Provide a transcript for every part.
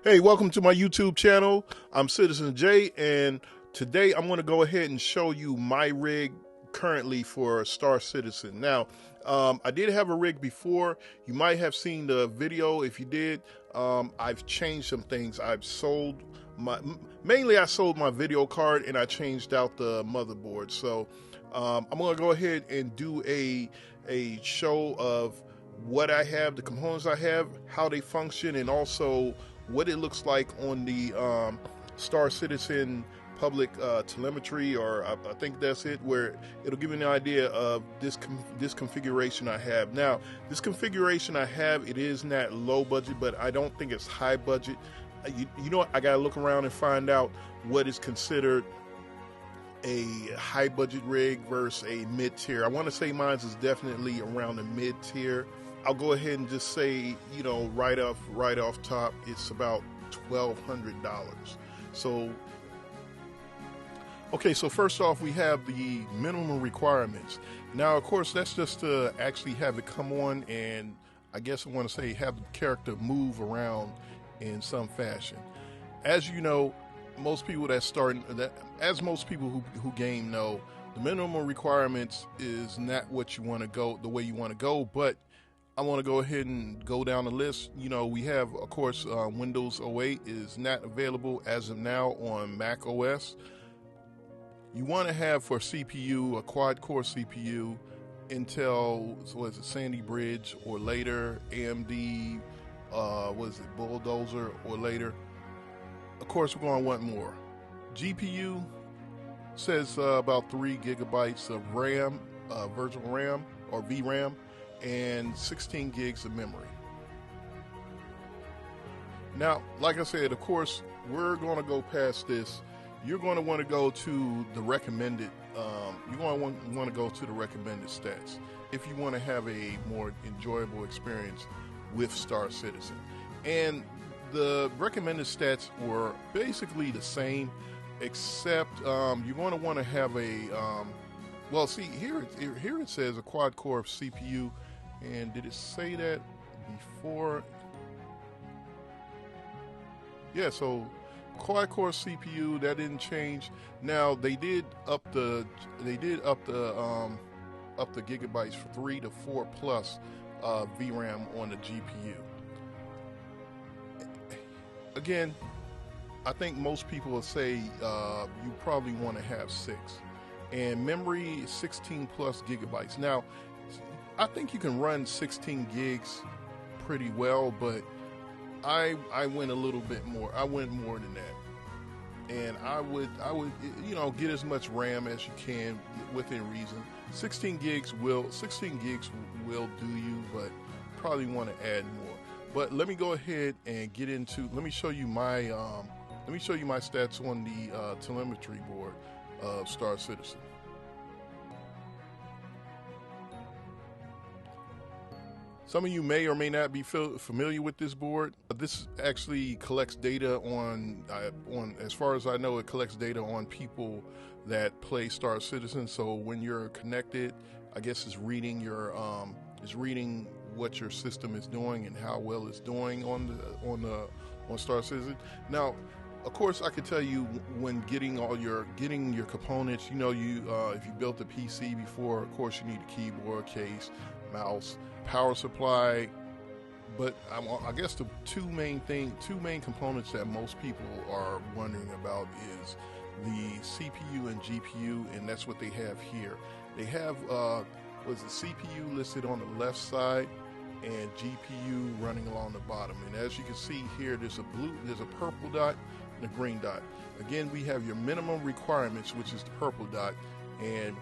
Hey, welcome to my YouTube channel. I'm Citizen J, and today I'm going to go ahead and show you my rig currently for Star Citizen. Now, I did have a rig before. You might have seen the video. If you did, I've changed some things. I sold my video card, and I changed out the motherboard. So I'm going to go ahead and do a show of what I have, the components I have, how they function, and also what it looks like on the Star Citizen public telemetry, or I think that's it, where it'll give you an idea of this configuration I have. Now, this configuration I have, it is not low budget, but I don't think it's high budget. You know what? I gotta look around and find out what is considered a high budget rig versus a mid tier. I want to say mine is definitely around the mid tier. I'll go ahead and just say, you know, right off top, it's about $1,200. So, okay, so first off, we have the minimum requirements. Now, of course, that's just to actually have it come on, and I guess I want to say have the character move around in some fashion. As you know, most people as most people who game know, the minimum requirements is not what you want to go, the way you want to go, but I want to go ahead and go down the list. You know, we have, of course, Windows 08 is not available as of now on Mac OS. You want to have for CPU a quad-core CPU, Intel, so is it Sandy Bridge or later, AMD, Bulldozer or later. Of course, we're going to want more. GPU says about 3 gigabytes of RAM, virtual RAM or VRAM, and 16 gigs of memory. Now, like I said, of course, we're going to go past this. You're going to want to go to the recommended. You're going to want to go to the recommended stats if you want to have a more enjoyable experience with Star Citizen. And the recommended stats were basically the same, except you're going to want to have a. Well, see here it says a quad-core CPU. And did it say that before? Yeah, so quad-core CPU, that didn't change. Now they did up the gigabytes for 3 to 4 plus VRAM on the GPU. Again, I think most people will say you probably want to have 6, and memory 16 plus gigabytes. Now, I think you can run 16 gigs pretty well, but I went a little bit more. I went more than that, and I would get as much RAM as you can within reason. 16 gigs will do you, but probably want to add more. But let me go ahead and get into. Let me show you my stats on the telemetry board of Star Citizen. Some of you may or may not be familiar with this board. This actually collects data on, as far as I know, it collects data on people that play Star Citizen. So when you're connected, I guess it's reading what your system is doing and how well it's doing on Star Citizen. Now, of course, I could tell you when getting your components. You know, if you built a PC before, of course you need a keyboard, case, mouse, power supply. But I guess the two main components that most people are wondering about is the CPU and GPU, and that's what they have here. They have the CPU listed on the left side and GPU running along the bottom. And as you can see here, there's a purple dot and a green dot. Again, we have your minimum requirements, which is the purple dot, and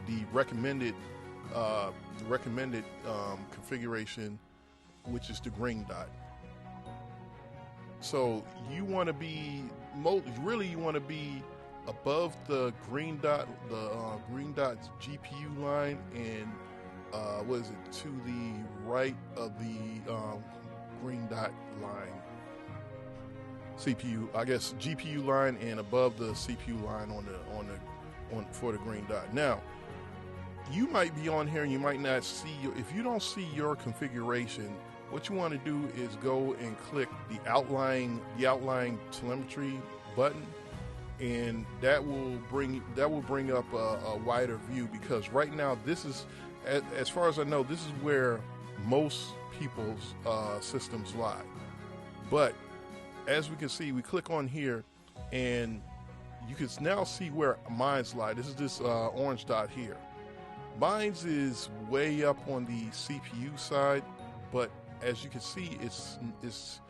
the recommended configuration, which is the green dot. So you want to be above the green dot, green dot's GPU line, and to the right of the green dot line. CPU, I guess GPU line, and above the CPU line for the green dot. Now, you might be on here and you might not see, if you don't see your configuration, what you want to do is go and click the outline telemetry button, and that will bring up a wider view, because right now this is, as far as I know, this is where most people's systems lie. But as we can see, we click on here and you can now see where mine's lie. This is this orange dot here. Mine's is way up on the CPU side, but as you can see, it's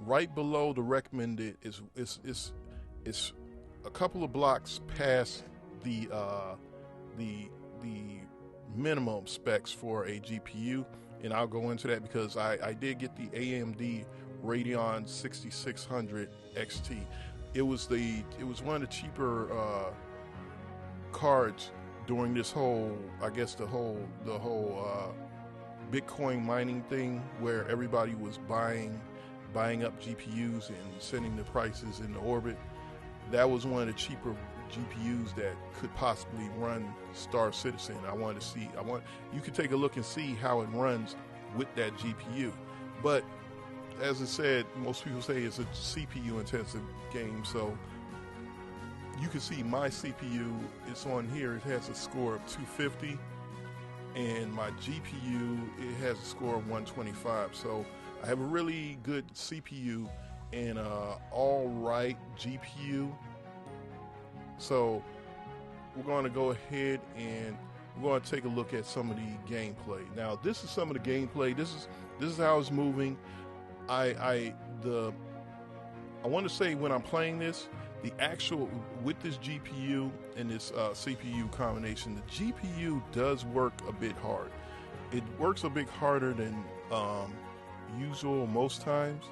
right below the recommended. It's a couple of blocks past the minimum specs for a GPU, and I'll go into that because I did get the AMD Radeon 6600 XT. It was one of the cheaper cards during this whole, I guess the whole Bitcoin mining thing, where everybody was buying up GPUs and sending the prices into orbit. That was one of the cheaper GPUs that could possibly run Star Citizen. You could take a look and see how it runs with that GPU. But as I said, most people say it's a CPU intensive game, so you can see my CPU, it's on here, it has a score of 250, and my GPU, it has a score of 125. So I have a really good CPU and all right GPU. So we're going to go ahead and we're going to take a look at some of the gameplay. Now, this is some of the gameplay. This is how it's moving. I want to say, when I'm playing this, the actual, with this GPU and this CPU combination, the GPU does work a bit hard. It works a bit harder than usual most times.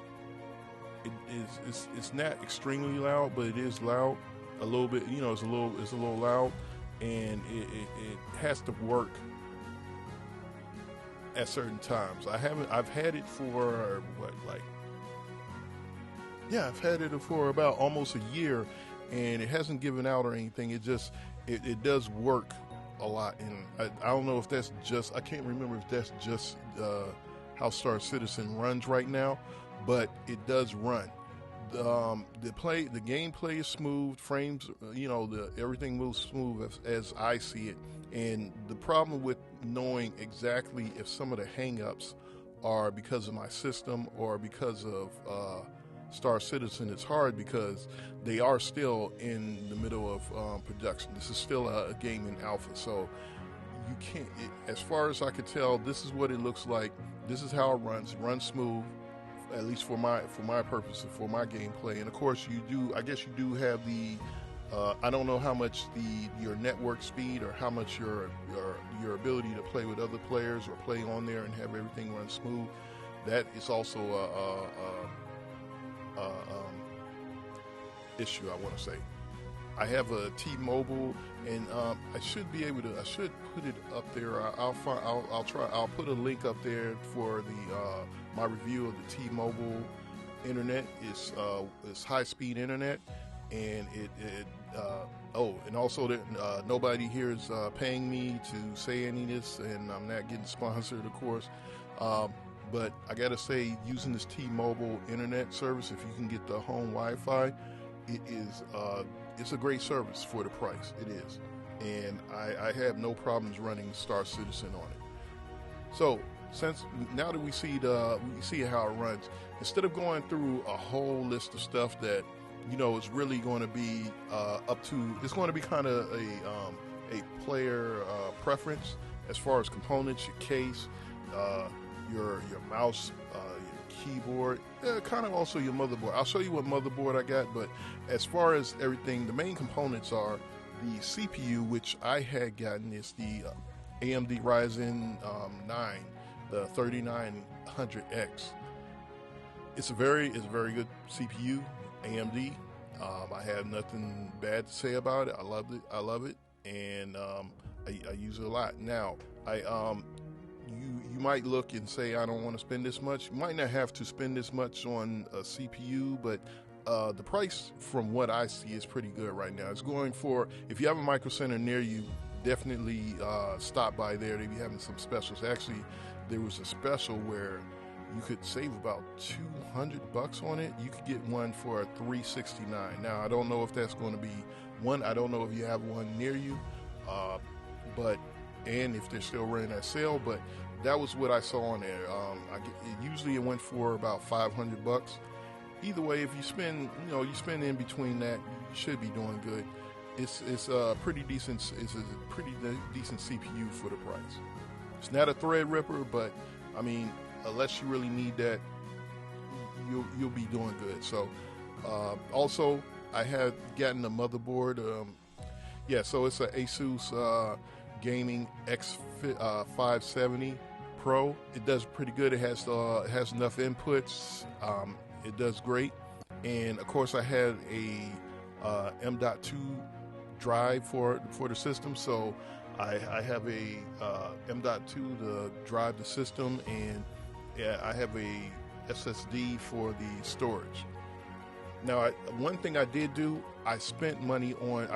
It's not extremely loud, but it is loud a little bit. You know, it's a little loud, and it has to work at certain times. I've had it for I've had it for about almost a year, and it hasn't given out or anything. It does work a lot, and I don't know if that's just, I can't remember if that's just how Star Citizen runs right now, but it does run. The gameplay is smooth, frames, everything moves smooth as I see it. And the problem with knowing exactly if some of the hangups are because of my system or because of Star Citizen, it's hard because they are still in the middle of production. This is still a game in alpha, so you can't, as far as I could tell, this is what it looks like. This is how it runs. It runs smooth, at least for my purpose, for my gameplay. And of course, I guess you do have the I don't know how much your network speed or how much your ability to play with other players or play on there and have everything run smooth. That is also a issue, I want to say. I have a T-Mobile, and I should be able to. I should put it up there. I'll put a link up there for my review of the T-Mobile internet. It's high-speed internet, and and also that nobody here is paying me to say any of this, and I'm not getting sponsored, of course. But I gotta say, using this T-Mobile internet service, if you can get the home Wi-Fi, it's a great service for the price. It is, and I have no problems running Star Citizen on it. So now that we see how it runs, instead of going through a whole list of stuff that is really going to be it's going to be kind of a player preference as far as components, your case, your mouse, your keyboard, kind of also your motherboard. I'll show you what motherboard I got, but as far as everything, the main components are the CPU, which I had gotten is the AMD Ryzen 9, the 3900X. It's a very good CPU, AMD. I have nothing bad to say about it. I love it, and I use it a lot. Now, you might look and say, I don't want to spend this much. You might not have to spend this much on a CPU, but the price from what I see is pretty good right now. It's going for, if you have a Micro Center near you, definitely stop by there. They be having some specials. Actually, there was a special where you could save about $200 on it. You could get one for $369. Now, I don't know if that's going to be one. I don't know if you have one near you, and if they're still running that sale, but that was what I saw on there. Usually it went for about $500. Either way, if you spend, you spend in between that, you should be doing good. It's a pretty decent. It's a pretty decent CPU for the price. It's not a Threadripper, but I mean, unless you really need that, you'll be doing good. So, also, I had gotten the motherboard. So it's an Asus Gaming X570 Pro. It does pretty good. It has enough inputs. It does great, and of course, I had a M.2 drive for the system, so I have a M.2 to drive the system, and I have a SSD for the storage. Now, one thing I did do, I spent money on.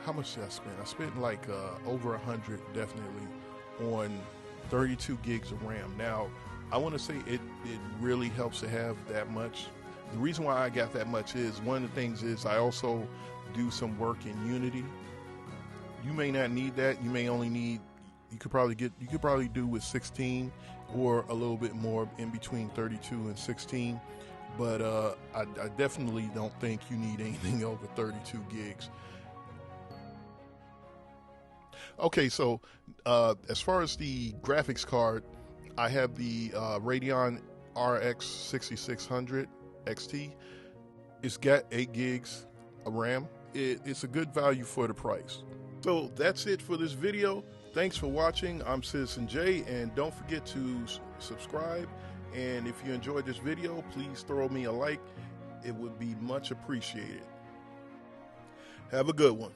How much did I spend? I spent like over 100, definitely, on 32 gigs of RAM. Now, I want to say it really helps to have that much. The reason why I got that much is, one of the things is I also do some work in Unity. You may not need that. You may only need, you could probably do with 16 or a little bit more in between 32 and 16. But I definitely don't think you need anything over 32 gigs. Okay, so as far as the graphics card, I have the Radeon RX 6600 XT. It's got 8 gigs of RAM. It's a good value for the price. So that's it for this video. Thanks for watching. I'm Citizen J, and don't forget to subscribe. And if you enjoyed this video, please throw me a like. It would be much appreciated. Have a good one.